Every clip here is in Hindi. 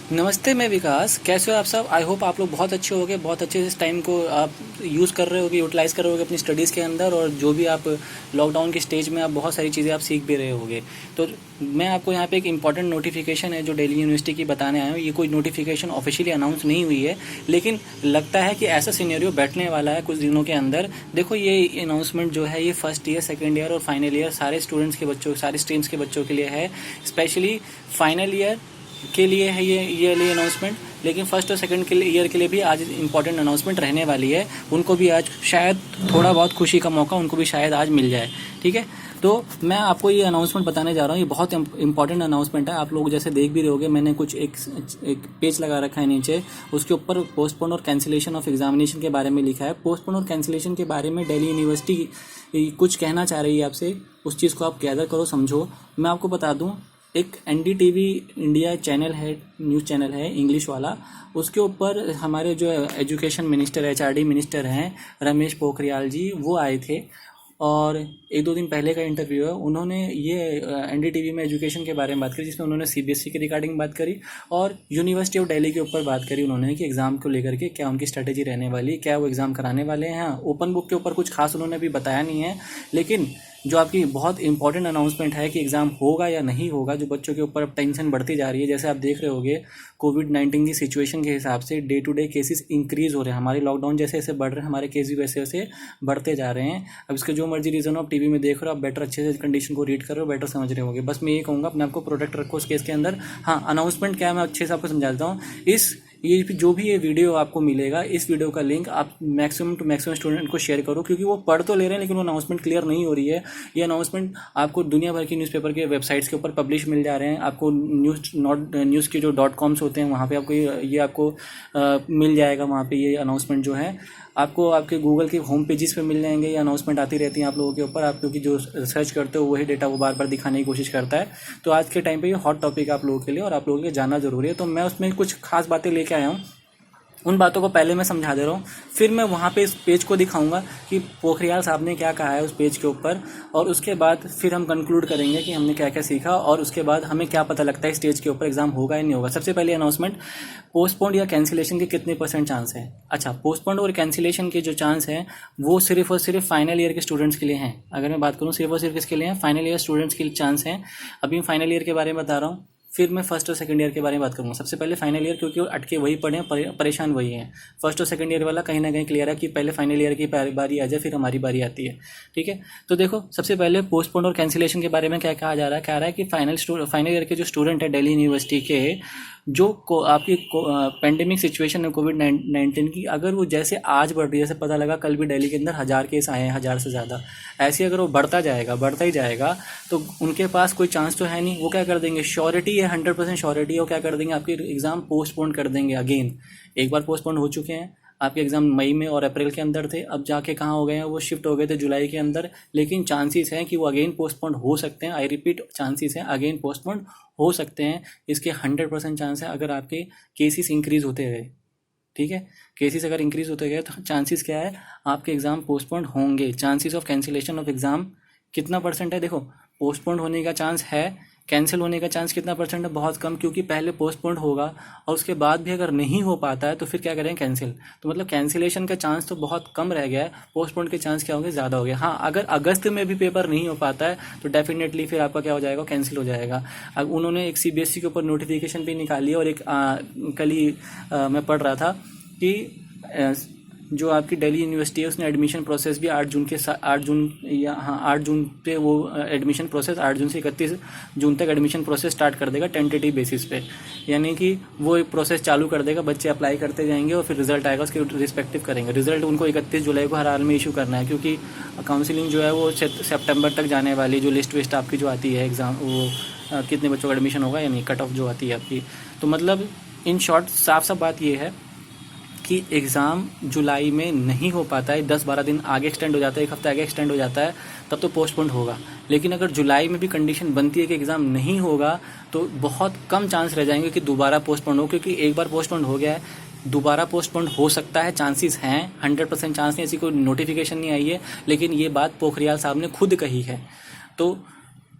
नमस्ते, मैं विकास। कैसे हो आप सब? आई होप आप लोग बहुत अच्छे होगे, बहुत अच्छे से इस टाइम को आप यूज़ कर रहे होगे, यूटिलाइज़ कर रहे होगे अपनी स्टडीज़ के अंदर। और जो भी आप लॉकडाउन के स्टेज में आप बहुत सारी चीज़ें आप सीख भी रहे होगे। तो मैं आपको यहाँ पे एक इंपॉर्टेंट नोटिफिकेशन है जो दिल्ली यूनिवर्सिटी की बताने आया हूँ। ये कोई नोटिफिकेशन ऑफिशियली अनाउंस नहीं हुई है, लेकिन लगता है कि ऐसा सिनेरियो बैठने वाला है कुछ दिनों के अंदर। देखो, ये अनाउंसमेंट जो है ये फर्स्ट ईयर, सेकेंड ईयर और फाइनल ईयर सारे स्टूडेंट्स के बच्चों, सारे स्ट्रीम्स के बच्चों के लिए है। स्पेशली फाइनल ईयर के लिए है ये अनाउंसमेंट, लेकिन फर्स्ट और सेकंड के लिए ईयर के लिए भी आज इंपॉर्टेंट अनाउंसमेंट रहने वाली है। उनको भी आज शायद थोड़ा बहुत खुशी का मौका उनको भी शायद आज मिल जाए। ठीक है, तो मैं आपको ये अनाउंसमेंट बताने जा रहा हूँ। ये बहुत इंपॉर्टेंट अनाउंसमेंट है। आप लोग जैसे देख भी रहे होगे, मैंने कुछ एक पेज लगा रखा है नीचे, उसके ऊपर पोस्टपोन और कैंसिलेशन ऑफ एग्जामिनेशन के बारे में लिखा है। पोस्टपोन और कैंसिलेशन के बारे में दिल्ली यूनिवर्सिटी कुछ कहना चाह रही है आपसे। उस चीज़ को आप गैदर करो, समझो। मैं आपको बता दूँ, एक एनडीटीवी इंडिया चैनल है, न्यूज़ चैनल है इंग्लिश वाला। उसके ऊपर हमारे जो एजुकेशन मिनिस्टर, एचआरडी मिनिस्टर हैं रमेश पोखरियाल जी, वो आए थे। और एक दो दिन पहले का इंटरव्यू है, उन्होंने ये एनडीटीवी में एजुकेशन के बारे में बात करी, जिसमें उन्होंने सीबीएसई के रिगार्डिंग बात करी और यूनिवर्सिटी ऑफ दिल्ली के ऊपर बात करी उन्होंने कि एग्ज़ाम को लेकर के क्या उनकी स्ट्रेटेजी रहने वाली, क्या वो एग्ज़ाम कराने वाले हैं। ओपन बुक के ऊपर कुछ खास उन्होंने अभी बताया नहीं है, लेकिन जो आपकी बहुत इंपॉर्टेंट अनाउंसमेंट है कि एग्ज़ाम होगा या नहीं होगा, जो बच्चों के ऊपर अब टेंशन बढ़ती जा रही है। जैसे आप देख रहे होगे, कोविड-19 की सिचुएशन के हिसाब से day to day cases increase हो रहे हैं। हमारे लॉकडाउन जैसे जैसे बढ़ रहे हैं, हमारे केस भी वैसे वैसे बढ़ते जा रहे हैं। अब इसके जो मर्जी रीज़न हो, आप टीवी में देख रहे हो, आप बेटर अच्छे से कंडीशन को रीड कर रहे हो, बेटर समझ रहे होगे। बस मैं ये कहूँगा, अपने आपको प्रोटेक्ट रखो उस केस के अंदर। हाँ, अनाउंसमेंट क्या है मैं अच्छे से आपको समझा देता हूँ। ये जो भी ये वीडियो आपको मिलेगा, इस वीडियो का लिंक आप मैक्सिमम टू मैक्सिमम स्टूडेंट को शेयर करो, क्योंकि वो पढ़ तो ले रहे हैं लेकिन वो अनाउंसमेंट क्लियर नहीं हो रही है। ये अनाउंसमेंट आपको दुनिया भर की न्यूज़पेपर के वेबसाइट्स के ऊपर पब्लिश मिल जा रहे हैं। आपको न्यूज़ के जो .coms होते हैं वहाँ पे आपको ये आपको मिल जाएगा। वहाँ पे ये अनाउंसमेंट जो है आपको आपके गूगल के होम पेजेस पे मिल जाएंगे। ये अनाउंसमेंट आती रहती हैं आप लोगों के ऊपर। आप क्योंकि जो सर्च करते हो वही डेटा वो बार बार दिखाने की कोशिश करता है। तो आज के टाइम पे ये हॉट टॉपिक है आप लोगों के लिए और आप लोगों के जानना ज़रूरी है। तो मैं उसमें कुछ खास बातें लेके आया हूँ। उन बातों को पहले मैं समझा दे रहा हूँ, फिर मैं वहाँ पे इस पेज को दिखाऊंगा कि पोखरियाल साहब ने क्या कहा है उस पेज के ऊपर। और उसके बाद फिर हम कंक्लूड करेंगे कि हमने क्या क्या सीखा और उसके बाद हमें क्या पता लगता है स्टेज के ऊपर एग्जाम होगा या नहीं होगा। सबसे पहले अनाउंसमेंट, पोस्टपोन्ड या कैंसिलेशन के कितने % चांस है। अच्छा, पोस्टपोन्ड और कैंसिलेशन के जो चांस हैं वो सिर्फ और सिर्फ फाइनल ईयर के स्टूडेंट्स के लिए हैं। अगर मैं बात करूँ सिर्फ और सिर्फ किसके लिए हैं, फाइनल ईयर स्टूडेंट्स के लिए चांस हैं। अभी मैं फाइनल ईयर के बारे में बता रहा हूँ, फिर मैं फर्स्ट और सेकंड ईयर के बारे में बात करूँगा। सबसे पहले फाइनल ईयर, क्योंकि अटके वही पढ़े हैं, परेशान वही हैं। फर्स्ट और सेकंड ईयर वाला कहीं ना कहीं क्लियर है कि पहले फाइनल ईयर की बारी आ जाए, फिर हमारी बारी आती है। ठीक है, तो देखो, सबसे पहले पोस्टपोन और कैंसिलेशन के बारे में क्या कहा जा रहा है। कह रहा है कि फाइनल ईयर के जो स्टूडेंट है दिल्ली यूनिवर्सिटी के, जो आपकी पेंडेमिक सिचुएशन है कोविड-19 की, अगर वो जैसे आज बढ़ रही है, जैसे पता लगा कल भी दिल्ली के अंदर 1000 केस आए हैं, 1000 से ज़्यादा, ऐसे अगर वो बढ़ता ही जाएगा तो उनके पास कोई चांस तो है नहीं। वो क्या कर देंगे, श्योरिटी है, 100% श्योरिटी है, वो क्या कर देंगे, आपके एग्ज़ाम पोस्टपोन कर देंगे अगेन। एक बार पोस्टपोन हो चुके हैं, आपके एग्ज़ाम मई में और अप्रैल के अंदर थे, अब जाके कहाँ हो गए हैं, वो शिफ्ट हो गए थे जुलाई के अंदर। लेकिन चांसेस हैं कि वो अगेन पोस्टपोन हो सकते हैं। आई रिपीट, चांसेस हैं अगेन पोस्टपोन हो सकते हैं। इसके 100% चांस है अगर आपके केसेस इंक्रीज़ होते गए। ठीक है, केसेस अगर इंक्रीज़ होते गए तो चांसेस क्या है, आपके एग्ज़ाम पोस्टपोन होंगे। Chances of cancellation of exam कितना % है, देखो, पोस्टपोन होने का चांस है, कैंसिल होने का चांस कितना % है, बहुत कम। क्योंकि पहले पोस्टपोन होगा और उसके बाद भी अगर नहीं हो पाता है तो फिर क्या करें, कैंसिल। तो मतलब कैंसिलेशन का चांस तो बहुत कम रह गया है, पोस्टपोन के चांस क्या होंगे, ज़्यादा हो गया। हाँ, अगर अगस्त में भी पेपर नहीं हो पाता है तो डेफिनेटली फिर आपका क्या हो जाएगा, कैंसिल हो जाएगा। अब उन्होंने एक सीबीएसई के ऊपर नोटिफिकेशन भी निकाली है। और एक कल ही मैं पढ़ रहा था कि जो आपकी दिल्ली यूनिवर्सिटी है उसने एडमिशन प्रोसेस भी 8 जून पे वो एडमिशन प्रोसेस 8 जून से 31 जून तक एडमिशन प्रोसेस स्टार्ट कर देगा टेंटेटिव बेसिस पे। यानी कि वो एक प्रोसेस चालू कर देगा, बच्चे अप्लाई करते जाएंगे और फिर रिजल्ट आएगा, उसके रिस्पेक्टिव करेंगे। रिजल्ट उनको 31 जुलाई को हर हाल में इशू करना है, क्योंकि काउंसिलिंग जो है वो सितंबर तक जाने वाली, जो लिस्ट विस्ट आपकी जो आती है एग्ज़ाम, वो कितने बच्चों का एडमिशन होगा यानी कट ऑफ जो आती है आपकी। तो मतलब इन शॉर्ट साफ बात ये है कि एग्ज़ाम जुलाई में नहीं हो पाता है, 10-12 दिन आगे एक्सटेंड हो जाता है, एक हफ्ता आगे एक्सटेंड हो जाता है, तब तो पोस्टपोन होगा। लेकिन अगर जुलाई में भी कंडीशन बनती है कि एग्ज़ाम नहीं होगा तो बहुत कम चांस रह जाएंगे कि दोबारा पोस्टपोन हो, क्योंकि एक बार पोस्टपोन हो गया है, दोबारा पोस्टपोन हो सकता है, चांसेस हैं, 100% चांस नहीं, ऐसी कोई नोटिफिकेशन नहीं आई है, लेकिन ये बात पोखरियाल साहब ने खुद कही है। तो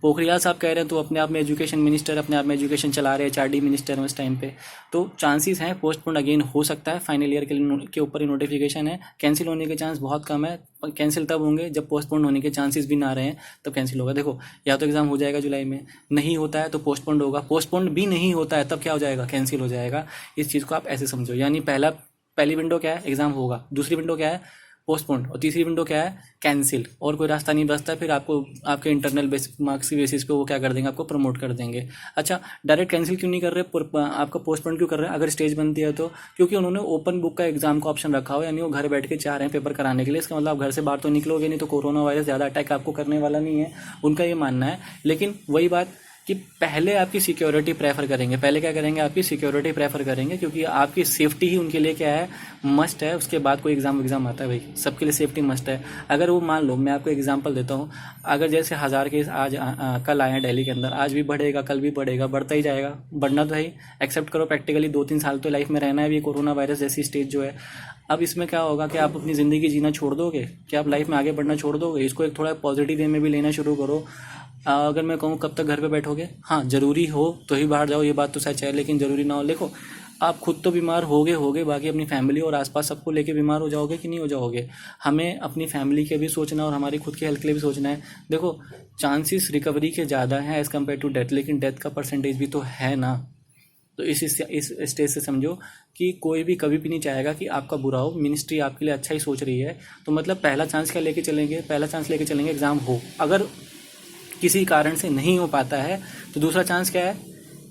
पोखरियाल साहब कह रहे हैं तो अपने आप में एजुकेशन मिनिस्टर, अपने आप में एजुकेशन चला रहे हैं, HRD मिनिस्टर हैं उस टाइम पे, तो चांसेस हैं पोस्टपोन अगेन हो सकता है। फाइनल ईयर के ऊपर ही नोटिफिकेशन है, कैंसिल होने के चांस बहुत कम है। कैंसिल तब होंगे जब पोस्टपोन होने के चांसेस भी ना रहे हैं, तब कैंसिल होगा। देखो, या तो एग्जाम हो जाएगा जुलाई में, नहीं होता है तो पोस्टपोन होगा, पोस्टपोन भी नहीं होता है तब क्या हो जाएगा, कैंसिल हो जाएगा। इस चीज़ को आप ऐसे समझो, यानी पहली विंडो क्या है, एग्जाम होगा, दूसरी विंडो क्या है, पोस्टपोन, और तीसरी विंडो क्या है, कैंसिल। और कोई रास्ता नहीं बचता, फिर आपको आपके इंटरनल मार्क्स की बेसिस पे वो क्या कर देंगे, आपको प्रमोट कर देंगे। अच्छा, डायरेक्ट कैंसिल क्यों नहीं कर रहे, आपका पोस्टपोन क्यों कर रहे हैं अगर स्टेज बनती है तो? क्योंकि उन्होंने ओपन बुक का एग्जाम का ऑप्शन रखा हो, यानी वो घर बैठ के चाह रहे हैं पेपर कराने के लिए। इसका मतलब आप घर से बाहर तो निकलोगे नहीं, तो कोरोना वायरस ज़्यादा अटैक आपको करने वाला नहीं है, उनका ये मानना है। लेकिन वही बात कि पहले आपकी सिक्योरिटी प्रेफर करेंगे, पहले क्या करेंगे, आपकी सिक्योरिटी प्रेफर करेंगे, क्योंकि आपकी सेफ्टी ही उनके लिए क्या है, मस्ट है। उसके बाद कोई एग्जाम आता है भाई, सबके लिए सेफ्टी मस्ट है। अगर वो मान लो, मैं आपको एग्जांपल देता हूँ, अगर जैसे 1000 केस आज कल आए हैं दिल्ली के अंदर, आज भी बढ़ेगा, कल भी बढ़ेगा, बढ़ता ही जाएगा, बढ़ना तो है ही। एक्सेप्ट करो प्रैक्टिकली 2-3 साल तो लाइफ में रहना है भी कोरोना वायरस जैसी स्टेज जो है। अब इसमें क्या होगा कि आप अपनी ज़िंदगी जीना छोड़ दोगे, कि आप लाइफ में आगे बढ़ना छोड़ दोगे? इसको एक थोड़ा पॉजिटिव वे में भी लेना शुरू करो। अगर मैं कहूँ कब तक घर पे बैठोगे, हाँ ज़रूरी हो तो ही बाहर जाओ, ये बात तो सच है, लेकिन ज़रूरी ना हो। देखो, आप खुद तो बीमार होगे, बाकी अपनी फैमिली और आसपास सबको लेके बीमार हो जाओगे कि नहीं हो जाओगे? हमें अपनी फैमिली के भी सोचना और हमारी खुद की हेल्थ के लिए भी सोचना है। देखो, चांसेस रिकवरी के ज़्यादा हैं एज़ कम्पेयर टू डेथ, लेकिन डेथ का परसेंटेज भी तो है ना। तो इस स्टेज से समझो कि कोई भी कभी भी नहीं चाहेगा कि आपका बुरा हो। मिनिस्ट्री आपके लिए अच्छा ही सोच रही है, तो मतलब पहला चांस क्या लेके चलेंगे, पहला चांस लेके चलेंगे एग्ज़ाम हो। अगर किसी कारण से नहीं हो पाता है तो दूसरा चांस क्या है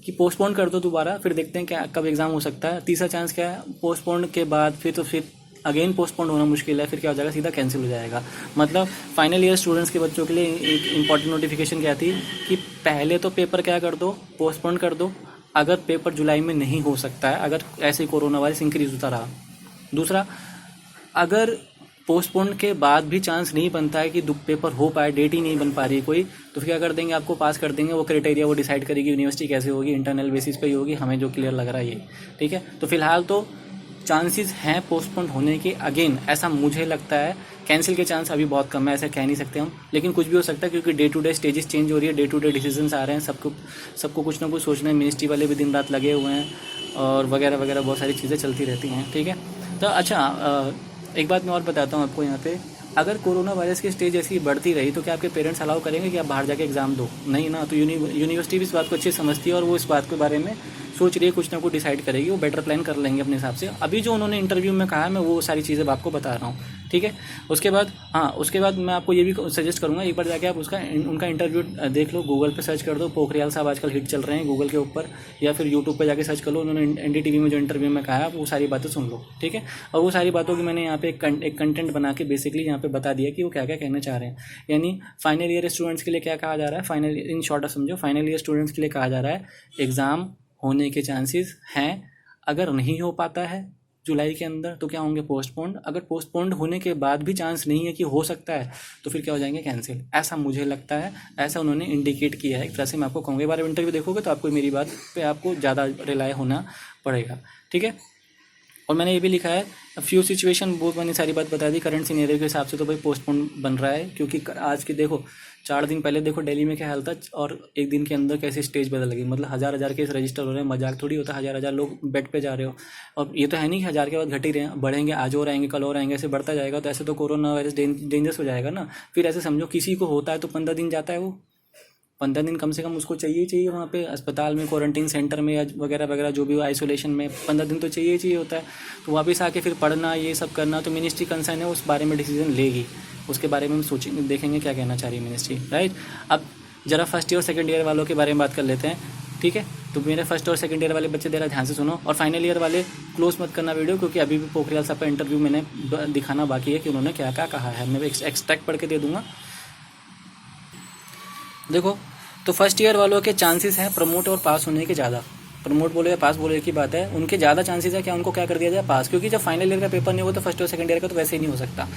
कि पोस्टपोन कर दो दोबारा, फिर देखते हैं क्या कब एग्ज़ाम हो सकता है। तीसरा चांस क्या है, पोस्टपोन के बाद फिर अगेन पोस्टपोन होना मुश्किल है, फिर क्या हो जाएगा, सीधा कैंसिल हो जाएगा। मतलब फाइनल ईयर स्टूडेंट्स के बच्चों के लिए एक इंपॉर्टेंट नोटिफिकेशन क्या थी कि पहले तो पेपर क्या कर दो, पोस्टपोन कर दो, अगर पेपर जुलाई में नहीं हो सकता है, अगर ऐसे कोरोना वायरस इंक्रीज होता रहा। दूसरा, अगर पोस्टपोन के बाद भी चांस नहीं बनता है कि पेपर हो पाए, डेट ही नहीं बन पा रही है कोई, तो फिर क्या कर देंगे, आपको पास कर देंगे। वो क्राइटेरिया वो डिसाइड करेगी यूनिवर्सिटी कैसे होगी, इंटरनल बेसिस पे ही होगी, हमें जो क्लियर लग रहा है ये, ठीक है। तो फिलहाल तो चांसेस हैं पोस्टपोन होने के, अगेन ऐसा मुझे लगता है। कैंसिल के चांस अभी बहुत कम है, ऐसा कह नहीं सकते हम, लेकिन कुछ भी हो सकता है, क्योंकि day to day stages change हो रही है, डे टू डे डिसीजंस आ रहे हैं, सबको कुछ ना कुछ सोचना है। मिनिस्ट्री वाले भी दिन रात लगे हुए हैं और वगैरह वगैरह बहुत सारी चीज़ें चलती रहती हैं, ठीक है। तो अच्छा, एक बात मैं और बताता हूँ आपको यहाँ पे, अगर कोरोना वायरस की स्टेज ऐसी बढ़ती रही तो क्या आपके पेरेंट्स अलाउ करेंगे कि आप बाहर जाके एग्जाम दो? नहीं ना। तो यूनिवर्सिटी भी इस बात को अच्छी समझती है और वो इस बात के बारे में सोच रही है, कुछ ना कुछ डिसाइड करेगी, वो बेटर प्लान कर लेंगे अपने हिसाब से। अभी जो उन्होंने इंटरव्यू में कहा है, मैं वो सारी चीज़ें आपको बता रहा हूँ, ठीक है। उसके बाद मैं आपको ये भी सजेस्ट करूँगा, एक बार जाके आप उनका इंटरव्यू देख लो, गूगल पे सर्च कर दो। पोखरियाल साहब आजकल हिट चल रहे हैं गूगल के ऊपर, या फिर यूट्यूब पे जाके सर्च कर लो, उन्होंने NDTV में जो इंटरव्यू में कहा है, वो सारी बातें सुन लो, ठीक है। और वो सारी बातों की मैंने यहाँ पे एक कंटेंट बना के बेसिकली यहाँ पे बता दिया कि वो क्या क्या कहना चाह रहे हैं। यानी फाइनल ईयर स्टूडेंट्स के लिए क्या कहा जा रहा है, फाइनल इन शॉर्ट समझो, फाइनल ईयर स्टूडेंट्स के लिए कहा जा रहा है एग्ज़ाम होने के चांसेस हैं। अगर नहीं हो पाता है जुलाई के अंदर तो क्या होंगे, पोस्टपोन्ड। अगर पोस्टपोन्ड होने के बाद भी चांस नहीं है कि हो सकता है, तो फिर क्या हो जाएंगे, कैंसिल। ऐसा मुझे लगता है, ऐसा उन्होंने इंडिकेट किया है। एक तरह से मैं आपको कहूँगा, एक बार इंटरव्यू देखोगे तो आपको मेरी बात पे आपको ज़्यादा रिलाय होना पड़ेगा, ठीक है। और मैंने ये भी लिखा है, फ्यू सिचुएशन, बहुत मैंने सारी बात बता दी। करंट सिनेरियो के हिसाब से तो भाई पोस्टपोन बन रहा है, क्योंकि आज के देखो 4 दिन पहले देखो दिल्ली में क्या हाल था, और एक दिन के अंदर कैसी स्टेज बदल गई। मतलब 1000 केस रजिस्टर हो रहे हैं, मजाक थोड़ी होता है 1000 लोग बेड पे जा रहे हो। और ये तो है नहीं कि 1000 के बाद घट ही रहे हैं, बढ़ेंगे, आज और आएंगे, कल और आएंगे, ऐसे बढ़ता जाएगा। तो ऐसे तो कोरोना वायरस डेंजरस हो जाएगा ना। फिर ऐसे समझो, किसी को होता है तो 15 दिन जाता है, वो 15 दिन कम से कम उसको चाहिए वहाँ पे अस्पताल में, क्वारंटीन सेंटर में या वगैरह वगैरह जो भी आइसोलेशन में 15 दिन तो चाहिए होता है। तो वापस आके फिर पढ़ना, ये सब करना, तो मिनिस्ट्री कंसर्न है, उस बारे में डिसीजन लेगी। उसके बारे में हम सोचेंगे, देखेंगे क्या कहना चाह रही है मिनिस्ट्री, राइट। अब जरा फर्स्ट ईयर और सेकेंड ईयर वालों के बारे में बात कर लेते हैं, ठीक है। तो मेरे फर्स्ट और सेकंड ईयर वाले बच्चे जरा ध्यान से सुनो, और फाइनल ईयर वाले क्लोज मत करना वीडियो, क्योंकि अभी भी पोखरियाल साहब का इंटरव्यू मैंने दिखाना बाकी है कि उन्होंने क्या क्या कहा है। मैं एक्सट्रैक्ट पढ़ के दे दूंगा, देखो। तो फर्स्ट ईयर वालों के चांसेस हैं प्रमोट और पास होने के ज़्यादा। प्रमोट बोले या पास बोले की बात है, उनके ज़्यादा चांसेस है क्या उनको क्या कर दिया जाए, पास। क्योंकि जब फाइनल ईयर का पेपर नहीं होगा तो फर्स्ट और सेकंड ईयर का तो वैसे ही नहीं हो सकता।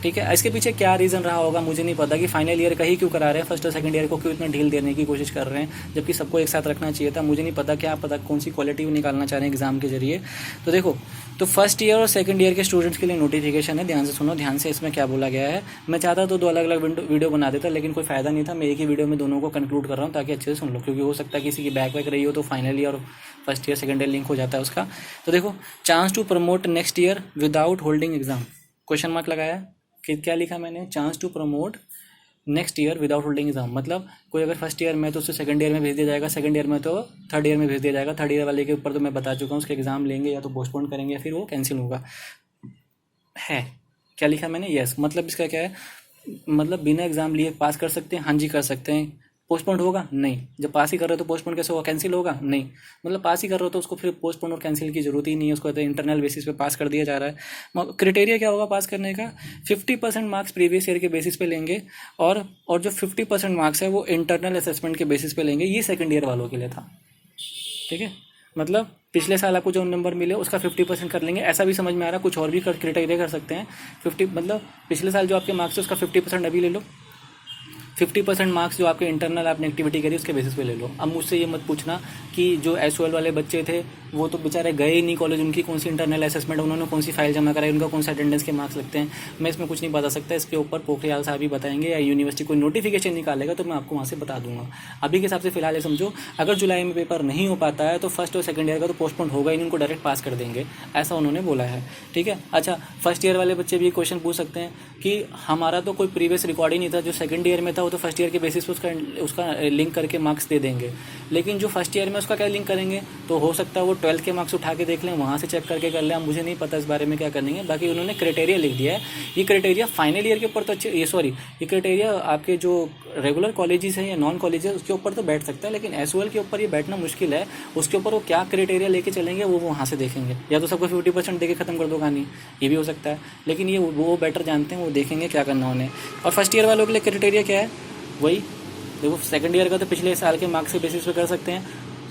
ठीक है। इसके पीछे क्या रीज़न रहा होगा मुझे नहीं पता कि फाइनल ईयर का ही क्यों करा रहे हैं, फर्स्ट और सेकंड ईयर को क्यों इतना ढील देने की कोशिश कर रहे हैं, जबकि सबको एक साथ रखना चाहिए था। मुझे नहीं पता क्या पता कौन सी क्वालिटी निकालना चाह रहे हैं एग्जाम के जरिए। तो देखो, तो फर्स्ट ईयर और सेकंड ईयर के स्टूडेंट्स के लिए नोटिफिकेशन है, ध्यान से सुनो, ध्यान से इसमें क्या बोला गया है। मैं चाहता तो 2 अलग अलग वीडियो बना देता, लेकिन कोई फायदा नहीं था। मैं एक ही वीडियो में दोनों को कंक्लूड कर रहा हूँ ताकि अच्छे से सुन लो, क्योंकि हो सकता है किसी की बैक वैक रही हो तो फाइनल ईयर और first year second year link हो जाता है उसका। तो देखो, chance to promote next year without holding exam, question mark लगाया कि क्या लिखा मैंने, chance to promote next year without holding exam. मतलब कोई अगर फर्स्ट ईयर में तो उससे सेकंड ईयर में भेज दिया जाएगा, सेकंड ईयर में तो थर्ड ईयर में भेज दिया जाएगा। थर्ड ईयर वाले के ऊपर तो मैं बता चुका हूँ, उसके एग्जाम लेंगे या तो पोस्टपोन करेंगे या फिर वो कैंसिल होगा। है क्या लिखा मैंने, यस। मतलब इसका क्या है, मतलब बिना एग्जाम लिए पास कर सकते हैं, हाँ जी कर सकते हैं। पोस्टपोन होगा नहीं, जब पास ही कर रहे हो तो पोस्टपोन कैसे होगा, कैंसिल होगा नहीं। मतलब पास ही कर रहे हो तो उसको फिर पोस्टपोन और कैंसिल की जरूरत ही नहीं है, उसको तो इंटरनल बेसिस पे पास कर दिया जा रहा है। क्राइटेरिया क्या होगा पास करने का, 50% मार्क्स प्रीवियस ईयर के बेसिस पे लेंगे, और जो 50% मार्क्स है वो इंटरनल असेसमेंट के बेसिस पे लेंगे। ये सेकेंड ईयर वालों के लिए था, ठीक है। मतलब पिछले साल आपको जो नंबर मिले उसका 50% कर लेंगे, ऐसा भी समझ में आ रहा है। कुछ और भी क्राइटेरिया कर सकते हैं। 50 मतलब पिछले साल जो आपके मार्क्स है उसका 50% अभी ले लो, 50% मार्क्स जो आपके इंटरनल आपने एक्टिविटी करी उसके बेसिस पे ले लो। अब मुझसे ये मत पूछना कि जो एसओएल वाले बच्चे थे वो तो बेचारे गए ही नहीं कॉलेज, उनकी कौन सी इंटरनल असेसमेंट, उन्होंने कौन सी फाइल जमा कराई, उनका कौन सा अटेंडेंस के मार्क्स लगते हैं। मैं इसमें कुछ नहीं बता सकता, इसके ऊपर पोखरियाल साहब ही बताएंगे या यूनिवर्सिटी कोई नोटिफिकेशन निकालेगा तो मैं आपको वहाँ से बता दूंगा। अभी के हिसाब से फिलहाल ये समझो, अगर जुलाई में पेपर नहीं हो पाता है तो फर्स्ट और सेकंड ईयर का तो पोस्टपोन होगा ही नहीं, उनको डायरेक्ट पास कर देंगे, ऐसा उन्होंने बोला है, ठीक है। अच्छा, फर्स्ट ईयर वाले बच्चे भी क्वेश्चन पूछ सकते हैं कि हमारा तो कोई प्रीवियस रिकॉर्ड ही नहीं था, जो सेकंड ईयर में था वो तो फर्स्ट ईयर के बेसिस पे उसका लिंक करके मार्क्स दे देंगे, लेकिन जो फर्स्ट ईयर में उसका क्या लिंक करेंगे। तो हो सकता है वो 12th के मार्क्स उठा के देख लें, वहाँ से चेक करके कर लें। मुझे नहीं पता इस बारे में क्या करेंगे। बाकी उन्होंने क्राइटेरिया लिख दिया है, ये क्राइटेरिया फाइनल ईयर के ऊपर तो ये क्राइटेरिया आपके जो रेगुलर कॉलेजेस हैं या नॉन कॉलेजेस उसके ऊपर तो बैठ सकता है, लेकिन एसओएल के ऊपर ये बैठना मुश्किल है। उसके ऊपर वो क्या क्राइटेरिया लेके चलेंगे वो वहाँ से देखेंगे, या तो सबको 50% देके खत्म कर दो कहानी, ये भी हो सकता है। लेकिन ये वो बेटर जानते हैं, वो देखेंगे क्या करना उन्हें। और फर्स्ट ईयर वालों के लिए क्राइटेरिया क्या है, वही देखो, सेकंड ईयर का तो पिछले साल के मार्क्स के बेसिस पे कर सकते हैं,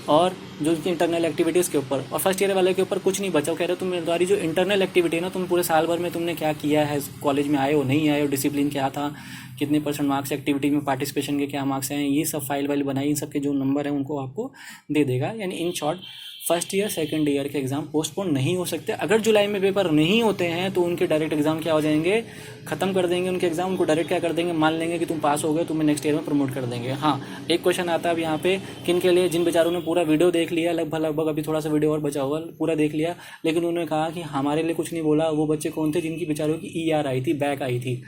और जो उनकी इंटरनल एक्टिविटीज़ के ऊपर। और फर्स्ट ईयर वाले के ऊपर कुछ नहीं बचा। कह रहे हो तुम्हारी जो इंटरनल एक्टिविटी है ना, तुम पूरे साल भर में तुमने क्या किया है, कॉलेज में आए हो नहीं आए हो, डिसिप्लिन क्या था, कितने % मार्क्स एक्टिविटी में पार्टिसिपेशन के क्या मार्क्स हैं, ये सब फाइल वाइल बनाई, इन सब के जो नंबर है उनको आपको दे देगा। यानी in short first year second year के एग्जाम पोस्टपोन नहीं हो सकते। अगर जुलाई में पेपर नहीं होते हैं तो उनके डायरेक्ट एग्जाम क्या हो जाएंगे, खत्म कर देंगे उनके एग्जाम, उनको डायरेक्ट क्या कर देंगे, मान लेंगे कि तुम पास हो गए, तुम्हें नेक्स्ट ईयर में प्रमोट कर देंगे। हाँ, एक क्वेश्चन आता है अब यहाँ पे, किन के लिए, जिन बेचारों ने पूरा वीडियो देख लिया, लगभग अभी थोड़ा सा वीडियो और बचा हुआ, पूरा देख लिया, लेकिन उन्होंने कहा कि हमारे लिए कुछ नहीं बोला। वो बच्चे कौन थे, जिनकी बेचारों की ER आई थी, बैक आई थी,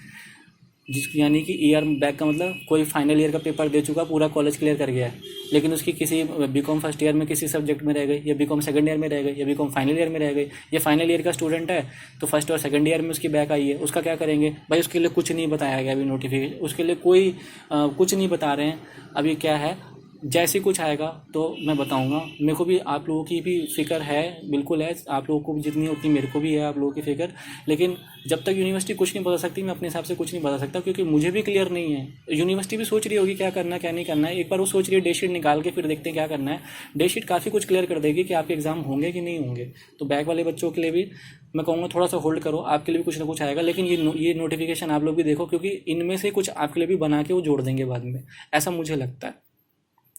यानी कि ER बैक का मतलब कोई फाइनल ईयर का पेपर दे चुका, पूरा कॉलेज क्लियर कर गया है, लेकिन उसकी किसी बीकॉम फर्स्ट ईयर में किसी सब्जेक्ट में रह गई, या बीकॉम सेकंड ईयर में रह गई, या बीकॉम फाइनल ईयर में रह गई। ये फाइनल ईयर का स्टूडेंट है तो फर्स्ट और सेकंड ईयर में उसकी बैक आई है, उसका क्या करेंगे भाई। उसके लिए कुछ नहीं बताया गया अभी नोटिफिकेशन, उसके लिए कोई कुछ नहीं बता रहे हैं अभी। क्या है, जैसे कुछ आएगा तो मैं बताऊंगा। मेरे को भी आप लोगों की भी फिक्र है, बिल्कुल है, आप लोगों को जितनी उतनी मेरे को भी है आप लोगों की फिक्र। लेकिन जब तक यूनिवर्सिटी कुछ नहीं बता सकती, मैं अपने हिसाब से कुछ नहीं बता सकता, क्योंकि मुझे भी क्लियर नहीं है। यूनिवर्सिटी भी सोच रही होगी क्या करना क्या नहीं करना है। एक बार वो सोच रही है, डे शीट निकाल के फिर देखते हैं क्या करना है। डे शीट काफ़ी कुछ क्लियर कर देगी कि आपके एग्जाम होंगे कि नहीं होंगे। तो बैक वाले बच्चों के लिए भी मैं कहूँगा थोड़ा सा होल्ड करो, आपके लिए भी कुछ ना कुछ आएगा। लेकिन ये नोटिफिकेशन आप लोग भी देखो, क्योंकि इनमें से कुछ आपके लिए भी बना के वो जोड़ देंगे बाद में, ऐसा मुझे लगता है,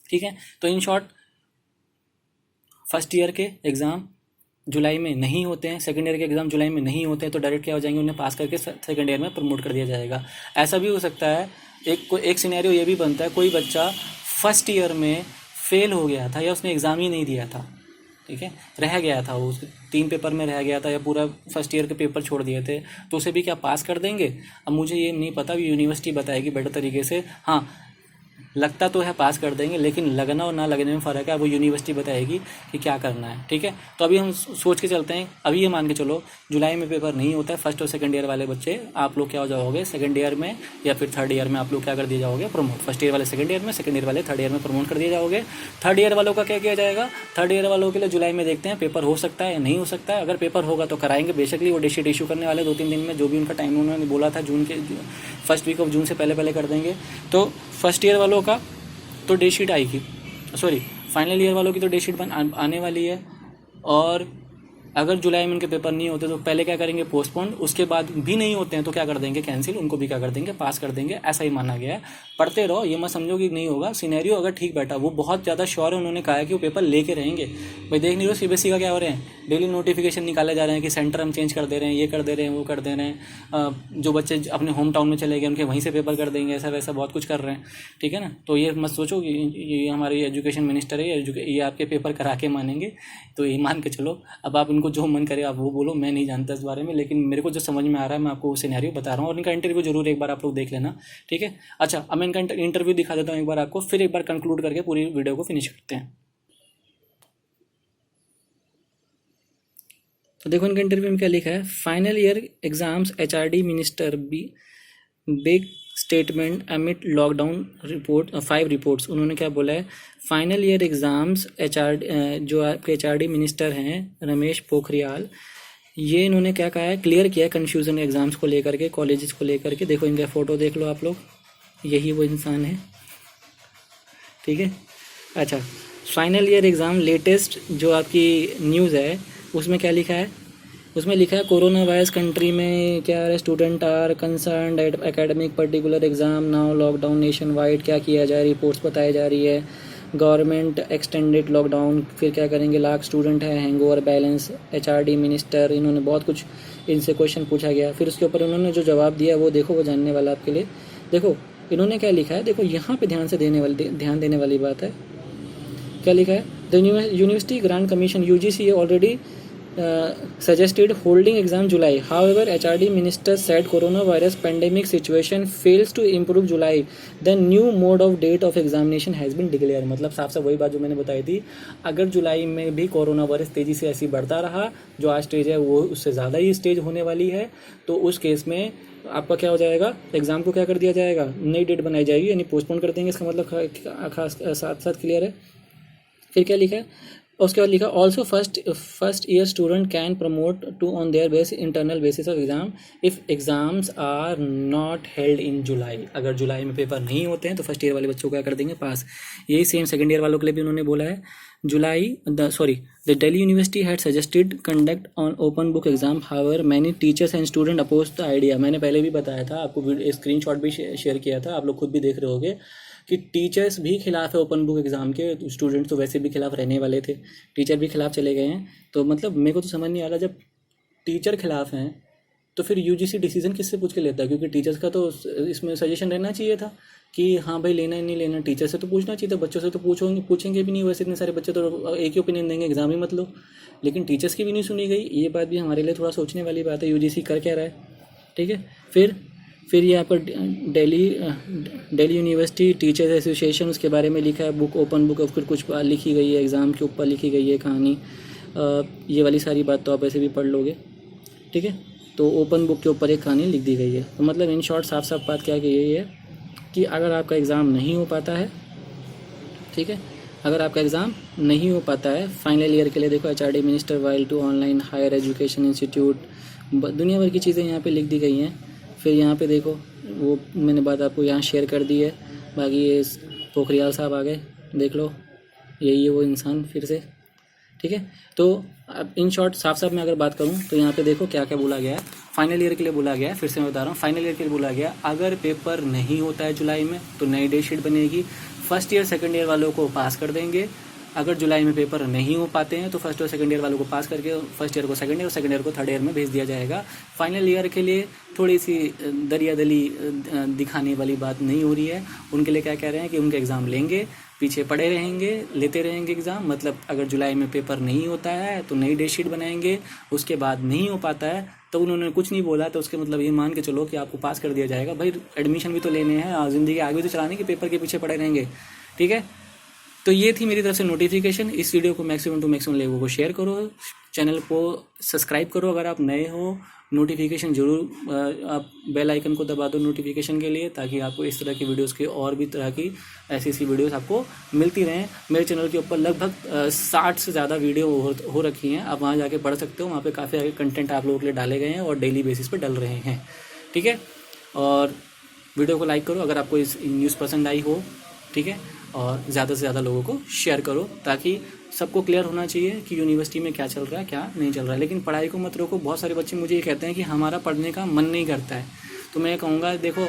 ठीक है। तो इन शॉर्ट फर्स्ट ईयर के एग्ज़ाम जुलाई में नहीं होते हैं, सेकंड ईयर के एग्ज़ाम जुलाई में नहीं होते हैं, तो डायरेक्ट क्या हो जाएंगे, उन्हें पास करके सेकंड ईयर में प्रमोट कर दिया जाएगा। ऐसा भी हो सकता है, एक सिनेरियो ये भी बनता है, कोई बच्चा फर्स्ट ईयर में फेल हो गया था या उसने एग्ज़ाम ही नहीं दिया था, ठीक है, रह गया था, वो 3 पेपर में रह गया था या पूरा फर्स्ट ईयर के पेपर छोड़ दिए थे, तो उसे भी क्या पास कर देंगे। अब मुझे ये नहीं पता, यूनिवर्सिटी बताएगी बेटर तरीके से। हाँ, लगता तो है पास कर देंगे, लेकिन लगना और ना लगने में फ़र्क है, वो यूनिवर्सिटी बताएगी कि क्या करना है, ठीक है। तो अभी हम सोच के चलते हैं, अभी ये मान के चलो जुलाई में पेपर नहीं होता है, फर्स्ट और सेकंड ईयर वाले बच्चे आप लोग क्या हो जाओगे, सेकंड ईयर में या फिर थर्ड ईयर में आप लोग क्या कर दिए जाओगे, प्रमोट। फर्स्ट ईयर वाले सेकंड ईयर में, सेकंड ईयर वाले थर्ड ईयर में प्रमोट कर दिए जाओगे। थर्ड ईयर वालों का क्या किया जाएगा, थर्ड ईयर वालों के लिए जुलाई में देखते हैं पेपर हो सकता है या नहीं हो सकता है। अगर पेपर होगा तो कराएंगे, बेसिकली वो डे शीट इशू करने वाले 2-3 दिन में, जो भी उनका टाइम उन्होंने बोला था जून के फर्स्ट वीक ऑफ जून से पहले कर देंगे। तो फर्स्ट ईयर वालों का तो डे शीट आएगी, फाइनल ईयर वालों की तो डे शीट आने वाली है। और अगर जुलाई में उनके पेपर नहीं होते तो पहले क्या करेंगे, पोस्टपोन, उसके बाद भी नहीं होते हैं तो क्या कर देंगे, कैंसिल, उनको भी क्या कर देंगे, पास कर देंगे, ऐसा ही माना गया है। पढ़ते रहो, ये मत समझो कि नहीं होगा। सिनेरियो अगर ठीक बैठा, वो बहुत ज़्यादा श्योर है, उन्होंने कहा है कि वो पेपर लेके रहेंगे। भाई देख नहीं रहो सीबीएसई का क्या हो रहे हैं, डेली नोटिफिकेशन निकाले जा रहे हैं कि सेंटर हम चेंज कर दे रहे हैं, ये कर दे रहे हैं, वो कर दे रहे हैं, जो बच्चे अपने होम टाउन में चले गए उनके वहीं से पेपर कर देंगे, ऐसा वैसा बहुत कुछ कर रहे हैं, ठीक है ना। तो ये मत सोचो कि ये हमारे एजुकेशन मिनिस्टर है, ये आपके पेपर करा के मानेंगे, तो ये मान के चलो। अब आप इनको जो मन करे आप वो बोलो, मैं नहीं जानता इस बारे में, लेकिन मेरे को जो समझ में आ रहा है मैं आपको वो सिनेरियो बता रहा हूँ, और इनका इंटरव्यू जरूर एक बार आप लोग देख लेना, ठीक है। अच्छा, अब मैं इनका इंटरव्यू दिखा देता हूँ एक बार आपको, फिर एक बार कंक्लूड करके पूरी वीडियो को फिनिश करते हैं। तो देखो इनका इंटरव्यू में क्या लिखा है, final year exams HRD minister big statement अमिट लॉकडाउन रिपोर्ट 5 रिपोर्ट्स। उन्होंने क्या बोला है, फाइनल ईयर एग्ज़ाम्स जो आपके एचआरडी मिनिस्टर हैं रमेश पोखरियाल, ये इन्होंने क्या कहा है, क्लियर किया है कन्फ्यूज़न एग्ज़ाम्स को लेकर के, कॉलेजेस को लेकर के। देखो इनका फ़ोटो देख लो आप लोग, यही वो इंसान है, ठीक है। अच्छा, फाइनल ईयर एग्ज़ाम लेटेस्ट जो आपकी न्यूज़ है उसमें क्या लिखा है, उसमें लिखा है कोरोना वायरस कंट्री में क्या है, student are concern at academic particular exam now lockdown nationwide, क्या किया जाए, रिपोर्ट्स बताई जा रही है, गवर्नमेंट एक्सटेंडेड लॉकडाउन, फिर क्या करेंगे, लाख स्टूडेंट है, हैंगओवर बैलेंस, एचआरडी मिनिस्टर, इन्होंने बहुत कुछ इनसे क्वेश्चन पूछा गया। फिर उसके ऊपर उन्होंने जो जवाब दिया वो देखो, वो जानने वाला आपके लिए। देखो इन्होंने क्या लिखा है, देखो यहाँ पे ध्यान देने वाली बात है। क्या लिखा है, the university grant commission UGC already suggested holding exam July. However, HRD minister said coronavirus pandemic situation fails to improve July. The new mode of date of examination has been declared. मतलब साफ साफ वही बात जो मैंने बताई थी, अगर जुलाई में भी कोरोना वायरस तेज़ी से ऐसी बढ़ता रहा, जो आज स्टेज है वो उससे ज़्यादा ही स्टेज होने वाली है, तो उस केस में आपका क्या हो जाएगा, एग्ज़ाम को क्या कर दिया जाएगा, नई डेट बनाई जाएगी, यानी पोस्टपोन कर देंगे। इसका मतलब खास साथ साथ क्लियर है। फिर क्या लिखा है, उसके बाद लिखा also first year student can promote to on their base internal basis of exam if exams are not held in July. अगर जुलाई में पेपर नहीं होते हैं तो फर्स्ट ईयर वाले बच्चों को क्या कर देंगे, पास। यही सेम सेकंड ईयर वालों के लिए भी उन्होंने बोला है। The Delhi University had suggested conduct on open book exam, however many teachers and student oppose the idea. मैंने पहले भी बताया था आपको, स्क्रीनशॉट भी शेयर किया था, आप लोग खुद भी देख रहे होगे कि टीचर्स भी खिलाफ है ओपन बुक एग्ज़ाम के, स्टूडेंट्स तो वैसे भी खिलाफ रहने वाले थे, टीचर भी खिलाफ चले गए हैं। तो मतलब मेरे को तो समझ नहीं आ रहा, जब टीचर खिलाफ हैं तो फिर यूजीसी डिसीजन किससे पूछ के लेता है, क्योंकि टीचर्स का तो इसमें सजेशन रहना चाहिए था कि हाँ भाई लेना है नहीं लेना, टीचर से तो पूछना चाहिए था, बच्चों से तो पूछेंगे भी नहीं, वैसे इतने सारे बच्चे तो एक ही ओपिनियन देंगे, एग्जाम ही मत लो। लेकिन टीचर्स की भी नहीं सुनी गई, ये बात भी हमारे लिए थोड़ा सोचने वाली बात है, यूजीसी कर क्या रहा है, ठीक है। फिर ये आपका दिल्ली यूनिवर्सिटी टीचर्स एसोसिएशन, उसके बारे में लिखा है, बुक ओपन बुक, फिर कुछ लिखी गई है, एग्ज़ाम के ऊपर लिखी गई है कहानी। ये वाली सारी बात तो आप ऐसे भी पढ़ लोगे, ठीक है। तो ओपन बुक के ऊपर एक कहानी लिख दी गई है। तो मतलब इन शॉर्ट साफ साफ बात क्या की गई है कि अगर आपका एग्ज़ाम नहीं हो पाता है, ठीक है, अगर आपका एग्ज़ाम नहीं हो पाता है फाइनल ईयर के लिए, देखो HRD minister while to online higher education institute, दुनिया भर की चीज़ें यहाँ पे लिख दी गई हैं। फिर यहाँ पे देखो वो मैंने बात आपको यहाँ शेयर कर दी है, बाकी ये पोखरियाल साहब आ गए, देख लो यही है वो इंसान फिर से, ठीक है। तो अब इन शॉर्ट साफ साफ मैं अगर बात करूँ तो यहाँ पे देखो क्या क्या बोला गया है, फाइनल ईयर के लिए बोला गया है, फिर से मैं बता रहा हूँ, फाइनल ईयर के लिए बोला गया अगर पेपर नहीं होता है जुलाई में तो नई डेट शीट बनेगी, फर्स्ट ईयर सेकंड ईयर वालों को पास कर देंगे। अगर जुलाई में पेपर नहीं हो पाते हैं तो फर्स्ट और सेकंड ईयर वालों को पास करके फर्स्ट ईयर को सेकंड ईयर और सेकंड ईयर को थर्ड ईयर में भेज दिया जाएगा। फाइनल ईयर के लिए थोड़ी सी दरियादली दिखाने वाली बात नहीं हो रही है, उनके लिए क्या कह रहे हैं कि उनके एग्ज़ाम लेंगे, पीछे पड़े रहेंगे, लेते रहेंगे एग्ज़ाम। मतलब अगर जुलाई में पेपर नहीं होता है तो नई डेट शीट बनाएंगे, उसके बाद नहीं हो पाता है तो उन्होंने कुछ नहीं बोला, तो उसके मतलब ये मान के चलो कि आपको पास कर दिया जाएगा। भाई एडमिशन भी तो लेने हैं, ज़िंदगी आगे भी तो चलाने की, पेपर के पीछे पड़े रहेंगे, ठीक है। तो ये थी मेरी तरफ से नोटिफिकेशन। इस वीडियो को मैक्सिमम टू मैक्सिमम लोगों को शेयर करो, चैनल को सब्सक्राइब करो अगर आप नए हो, नोटिफिकेशन जरूर आप बेल आइकन को दबा दो नोटिफिकेशन के लिए, ताकि आपको इस तरह की वीडियोस के और भी तरह की ऐसी वीडियोस आपको मिलती रहें। मेरे चैनल के ऊपर लगभग 60 से ज़्यादा वीडियो हो रखी हैं, आप वहाँ जाके पढ़ सकते हो, वहाँ पे काफ़ी सारे कंटेंट आप लोगों के लिए डाले गए हैं और डेली बेसिस पे डल रहे हैं, ठीक है। और वीडियो को लाइक करो अगर आपको इस न्यूज़ पसंद आई हो, ठीक है, और ज़्यादा से ज़्यादा लोगों को शेयर करो ताकि सबको क्लियर होना चाहिए कि यूनिवर्सिटी में क्या चल रहा है, क्या नहीं चल रहा है। लेकिन पढ़ाई को मत रोको। बहुत सारे बच्चे मुझे ये कहते हैं कि हमारा पढ़ने का मन नहीं करता है। तो मैं कहूँगा देखो,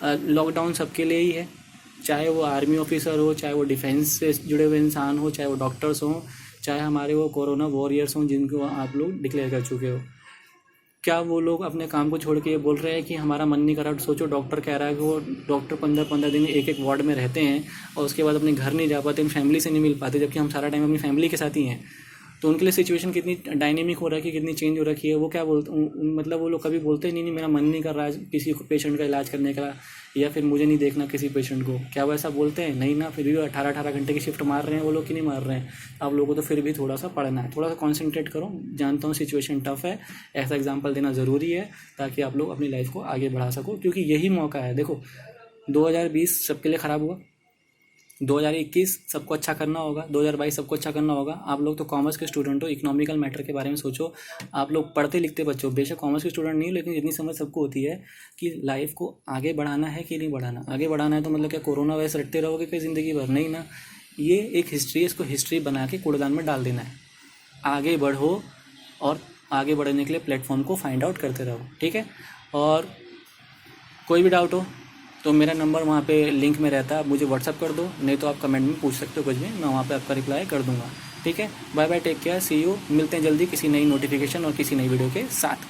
लॉकडाउन सबके लिए ही है, चाहे वो आर्मी ऑफिसर हो, चाहे वो डिफेंस से जुड़े हुए इंसान हो, चाहे वो डॉक्टर्स हों, चाहे हमारे वो कोरोना वॉरियर्स हों जिनको आप लोग डिक्लेयर कर चुके हो। क्या वो लोग अपने काम को छोड़ के ये बोल रहे हैं कि हमारा मन नहीं कर रहा? सोचो, डॉक्टर कह रहा है कि वो डॉक्टर 15-15 दिन एक एक वार्ड में रहते हैं और उसके बाद अपने घर नहीं जा पाते, अपनी फैमिली से नहीं मिल पाते, जबकि हम सारा टाइम अपनी फैमिली के साथ ही हैं। तो उनके लिए सिचुएशन कितनी डायनेमिक हो रखी है, कितनी चेंज हो रखी है। वो क्या बोलते, मतलब वो लोग कभी बोलते ही नहीं मेरा मन नहीं कर रहा है किसी पेशेंट का इलाज करने का, या फिर मुझे नहीं देखना किसी पेशेंट को। क्या वो ऐसा बोलते हैं? नहीं ना। फिर भी 18-18 घंटे की शिफ्ट मार रहे हैं वो लोग कि नहीं मार रहे हैं? आप लोगों को तो फिर भी थोड़ा सा पढ़ना है, थोड़ा सा कॉन्सेंट्रेट करो। जानता हूँ सिचुएशन टफ है, ऐसा एग्जाम्पल देना ज़रूरी है ताकि आप लोग अपनी लाइफ को आगे बढ़ा सको, क्योंकि यही मौका है। देखो, 2020 सबके लिए ख़राब हुआ, 2021 सबको अच्छा करना होगा, 2022 सबको अच्छा करना होगा। आप लोग तो कॉमर्स के स्टूडेंट हो, इकोनॉमिकल मैटर के बारे में सोचो। आप लोग पढ़ते लिखते बच्चे हो, बेशक कॉमर्स के स्टूडेंट नहीं हो, लेकिन इतनी समझ सबको होती है कि लाइफ को आगे बढ़ाना है कि नहीं बढ़ाना। आगे बढ़ाना है तो मतलब क्या कोरोना वायरस रटते रहोगे कि ज़िंदगी भर? नहीं ना। ये एक हिस्ट्री है, इसको हिस्ट्री बना के कूड़ेदान में डाल देना है। आगे बढ़ो और आगे बढ़ने के लिए प्लेटफॉर्म को फाइंड आउट करते रहो, ठीक है। और कोई भी डाउट हो तो मेरा नंबर वहाँ पे लिंक में रहता है, आप मुझे व्हाट्सअप कर दो, नहीं तो आप कमेंट में पूछ सकते हो कुछ भी, मैं वहाँ पे आपका रिप्लाई कर दूँगा, ठीक है। Bye bye, take care, see you. मिलते हैं जल्दी किसी नई नोटिफिकेशन और किसी नई वीडियो के साथ।